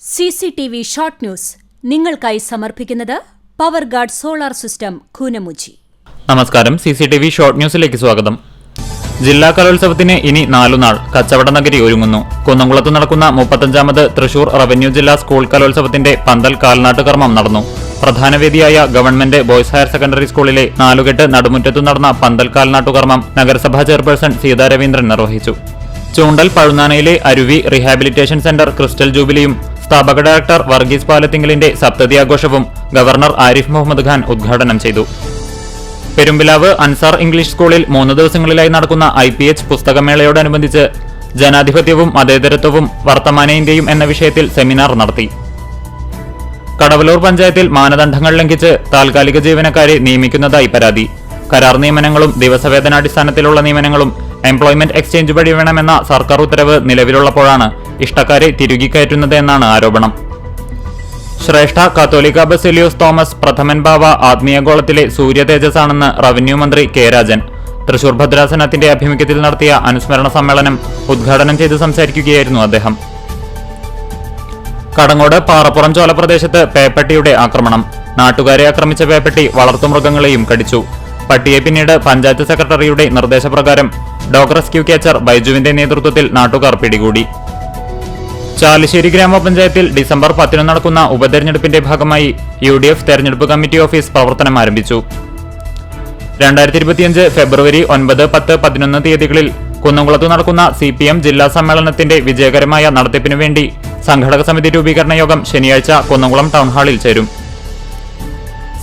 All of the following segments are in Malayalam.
CCTV ഷോർട്ട് ന്യൂസ് നിങ്ങൾക്കായി സമർപ്പിക്കുന്നത് power guard solar system Koonamuchi. നമസ്കാരം, CCTV ഷോർട്ട് ന്യൂസിലേക്ക് സ്വാഗതം. ജില്ലാ കലോത്സവത്തിന് ഇനി 4 നാൾ. കച്ചവട നഗരി ഒരുങ്ങുന്നു. കുന്നംകുളത്ത് നടക്കുന്ന 35ാമത് തൃശൂർ റവന്യൂ ജില്ലാ സ്കൂൾ കലോത്സവത്തിന്റെ പന്തൽ കാൽനാട്ട് കർമ്മം നടന്നു. പ്രധാന വേദിയായ ഗവൺമെന്റ് ബോയ്സ് ഹയർ സെക്കൻഡറി സ്കൂളിലെ നാലുകെട്ട് നടുമുറ്റത്തു നടന്ന പന്തൽ കാൽനാട്ടു കർമ്മം നഗരസഭാ ചെയർപേഴ്സൺ സീതാ രവീന്ദ്രൻ നിർവഹിച്ചു. ചൂണ്ടൽ പഴുനാനയിലെ അരുവി റീഹാബിലിറ്റേഷൻ സെന്റർ ക്രിസ്റ്റൽ ജൂബിലിയും സ്ഥാപക ഡയറക്ടർ വർഗീസ് പാലത്തിങ്കലിന്റെ സപ്തതി ആഘോഷവും ഗവർണർ ആരിഫ് മുഹമ്മദ് ഖാൻ ഉദ്ഘാടനം ചെയ്തു. പെരുമ്പിലാവ് അൻസാർ ഇംഗ്ലീഷ് സ്കൂളിൽ 3 ദിവസങ്ങളിലായി നടക്കുന്ന IPH പുസ്തകമേളയോടനുബന്ധിച്ച് ജനാധിപത്യവും മതേതരത്വവും വർത്തമാന ഇന്ത്യയും എന്ന വിഷയത്തിൽ സെമിനാർ നടത്തി. കടവലൂർ പഞ്ചായത്തിൽ മാനദണ്ഡങ്ങൾ ലംഘിച്ച് താൽക്കാലിക ജീവനക്കാരെ നിയമിക്കുന്നതായി പരാതി. കരാർ നിയമനങ്ങളും ദിവസവേതനാടിസ്ഥാനത്തിലുള്ള നിയമനങ്ങളും എംപ്ലോയ്മെന്റ് എക്സ്ചേഞ്ച് വഴി വേണമെന്ന സർക്കാർ ഉത്തരവ് നിലവിലുള്ളപ്പോഴാണ് ഇഷ്ടക്കാരെ തിരുകിക്കയറ്റുന്നത് എന്നാണ് ആരോപണം. ശ്രേഷ്ഠ കത്തോലിക്ക ബസേലിയോസ് തോമസ് പ്രഥമൻ ബാവ ആത്മീയഗോളത്തിലെ സൂര്യ തേജസ്സാണെന്ന് റവന്യൂ മന്ത്രി കെ രാജൻ തൃശൂർ ഭദ്രാസനത്തിന്റെ ആഭിമുഖ്യത്തിൽ നടത്തിയ അനുസ്മരണ സമ്മേളനം ഉദ്ഘാടനം ചെയ്ത് സംസാരിക്കുകയായിരുന്നു അദ്ദേഹം. കടങ്ങോട് പാറപ്പുറം ചോല പ്രദേശത്ത് പേപ്പട്ടിയുടെ ആക്രമണം. നാട്ടുകാരെ ആക്രമിച്ച പേപ്പട്ടി വളർത്തുമൃഗങ്ങളെയും കടിച്ചു. പട്ടിയെ പിന്നീട് പഞ്ചായത്ത് സെക്രട്ടറിയുടെ നിർദ്ദേശപ്രകാരം ഡോഗ് റെസ്ക്യൂ ക്യാച്ചർ ബൈജുവിന്റെ നേതൃത്വത്തിൽ നാട്ടുകാർ പിടികൂടി. ചാലിശ്ശേരി ഗ്രാമപഞ്ചായത്തിൽ ഡിസംബർ 10 നടക്കുന്ന ഉപതെരഞ്ഞെടുപ്പിന്റെ ഭാഗമായി UDF തെരഞ്ഞെടുപ്പ് കമ്മിറ്റി ഓഫീസ് പ്രവർത്തനം ആരംഭിച്ചു. 2025 ഫെബ്രുവരി 9, 10, 11 തീയതികളിൽ കുന്നംകുളത്ത് നടക്കുന്ന CPM ജില്ലാ സമ്മേളനത്തിന്റെ വിജയകരമായ നടത്തിപ്പിനു വേണ്ടി സംഘടക സമിതി രൂപീകരണ യോഗം ശനിയാഴ്ച കുന്നംകുളം ടൗൺഹാളിൽ ചേരും.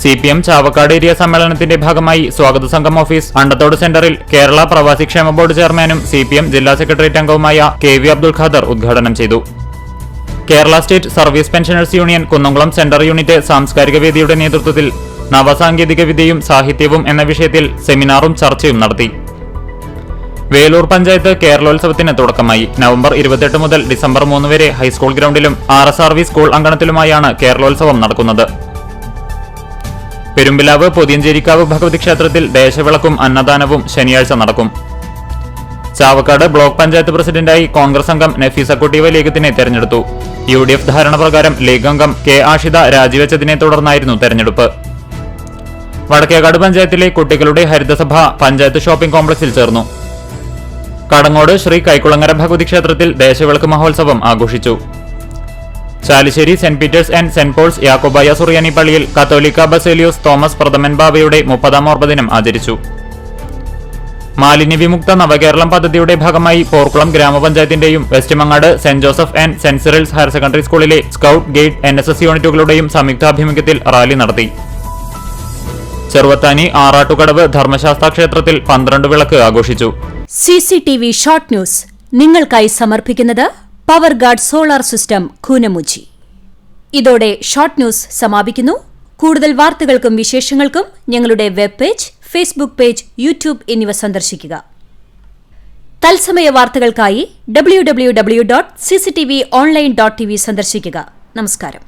CPM ചാവക്കാട് ഏരിയ സമ്മേളനത്തിന്റെ ഭാഗമായി സ്വാഗത സംഘം ഓഫീസ് അണ്ടത്തോട് സെന്ററിൽ കേരള പ്രവാസി ക്ഷേമ ബോർഡ് ചെയർമാനും CPM ജില്ലാ സെക്രട്ടേറിയറ്റ് അംഗവുമായ KV അബ്ദുൽ ഖാദർ ഉദ്ഘാടനം ചെയ്തു. Kerala state service pensioners union Kunnamkulam centre unit സാംസ്കാരിക വേദിയുടെ നേതൃത്വത്തിൽ നവസാങ്കേതിക വിദ്യയും സാഹിത്യവും എന്ന വിഷയത്തിൽ സെമിനാറും ചർച്ചയും നടത്തി. വേലൂർ പഞ്ചായത്ത് കേരളോത്സവത്തിന് തുടക്കമായി. നവംബർ 28 മുതൽ ഡിസംബർ 3 വരെ ഹൈസ്കൂൾ ഗ്രൗണ്ടിലും RSRV സ്കൂൾ അങ്കണത്തിലുമായാണ് കേരളോത്സവം നടക്കുന്നത്. പെരുമ്പിലാവ് പൊതിയഞ്ചേരിക്കാവ് ഭഗവതി ക്ഷേത്രത്തിൽ ദേശവിളക്കും അന്നദാനവും ശനിയാഴ്ച നടക്കും. ചാവക്കാട് ബ്ലോക്ക് പഞ്ചായത്ത് പ്രസിഡന്റായി കോൺഗ്രസ് അംഗം നഫീസക്കുട്ടി വലിയകത്തിനെ തെരഞ്ഞെടുത്തു. UDF ധാരണ പ്രകാരം ലീഗ് അംഗം K ആഷിത രാജിവെച്ചതിനെ തുടർന്നായിരുന്നു തെരഞ്ഞെടുപ്പ്. വടക്കേകാട് പഞ്ചായത്തിലെ കുട്ടികളുടെ ഹരിതസഭ പഞ്ചായത്ത് ഷോപ്പിംഗ് കോംപ്ലക്സിൽ ചേർന്നു. കടങ്ങോട് ശ്രീ കൈക്കുളങ്ങര ഭഗവതി ക്ഷേത്രത്തിൽ ദേശവിളക്ക് മഹോത്സവം ആഘോഷിച്ചു. Chalissery Saint Peter's and Saint Paul's Yakobaya Suriyani പള്ളിയിൽ കത്തോലിക്ക ബസേലിയോസ് തോമസ് പ്രഥമൻ ബാവയുടെ 30ാം ഓർമ്മദിനം ആചരിച്ചു. മാലിന്യവിമുക്ത നവകേരളം പദ്ധതിയുടെ ഭാഗമായി പോർക്കുളം ഗ്രാമപഞ്ചായത്തിന്റെയും West Mangad Saint Joseph and Saint Cyril's higher secondary സ്കൂളിലെ സ്കൌട്ട് ഗൈഡ് NSS യൂണിറ്റുകളുടെയും സംയുക്താഭിമുഖ്യത്തിൽ റാലി നടത്തി. ചെറുവത്താനി ആറാട്ടുകടവ് ധർമ്മശാസ്ത്ര ക്ഷേത്രത്തിൽ 12 വിളക്ക് ആഘോഷിച്ചു. CCTV ഷോർട്ട് ന്യൂസ് നിങ്ങൾക്കായി സമർപ്പിക്കുന്നത് power guard solar system Koonamuchi. ഇതോടെ ഷോർട്ട് ന്യൂസ് സമാപിക്കുന്നു. കൂടുതൽ വാർത്തകൾക്കും വിശേഷങ്ങൾക്കും ഞങ്ങളുടെ web page, Facebook page, YouTube എന്നിവ സന്ദർശിക്കുക. തത്സമയ വാർത്തകൾക്കായി www.cctv online.tv സന്ദർശിക്കുക. നമസ്കാരം.